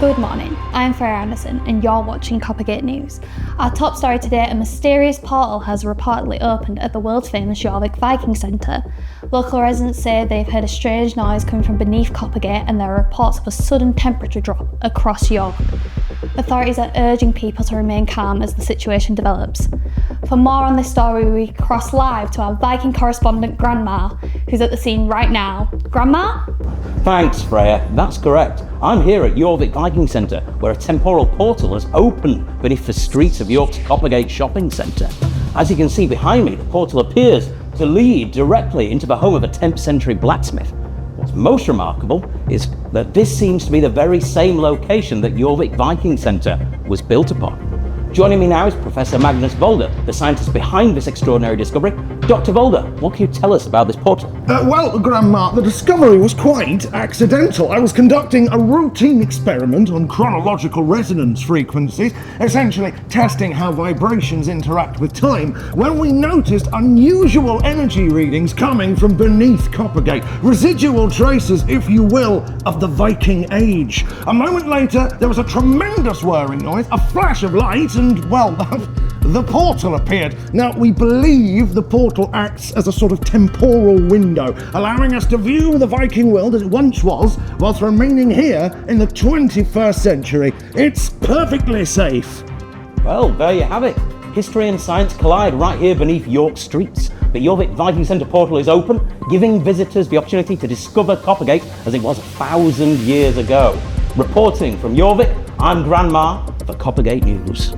Good morning, I'm Freya Anderson and you're watching Coppergate News. Our top story today, a mysterious portal has reportedly opened at the world famous JORVIK Viking Centre. Local residents say they've heard a strange noise coming from beneath Coppergate and there are reports of a sudden temperature drop across York. Authorities are urging people to remain calm as the situation develops. For more on this story, we cross live to our Viking correspondent Grandma, who's at the scene right now. Grandma? Thanks, Freya. That's correct. I'm here at JORVIK Viking Centre, where a temporal portal has opened beneath the streets of York's Coppergate shopping centre. As you can see behind me, the portal appears to lead directly into the home of a 10th century blacksmith. What's most remarkable is that this seems to be the very same location that JORVIK Viking Centre was built upon. Joining me now is Professor Magnus Volder, the scientist behind this extraordinary discovery. Dr. Volder, what can you tell us about this portal? Well, Grandma, the discovery was quite accidental. I was conducting a routine experiment on chronological resonance frequencies, essentially testing how vibrations interact with time, when we noticed unusual energy readings coming from beneath Coppergate, residual traces, if you will, of the Viking Age. A moment later, there was a tremendous whirring noise, a flash of light, and, well, the portal appeared. Now, we believe the portal acts as a sort of temporal window, allowing us to view the Viking world as it once was, whilst remaining here in the 21st century. It's perfectly safe. Well, there you have it. History and science collide right here beneath York streets. The JORVIK Viking Centre portal is open, giving visitors the opportunity to discover Coppergate as it was 1,000 years ago. Reporting from JORVIK, I'm Grandma for Coppergate News.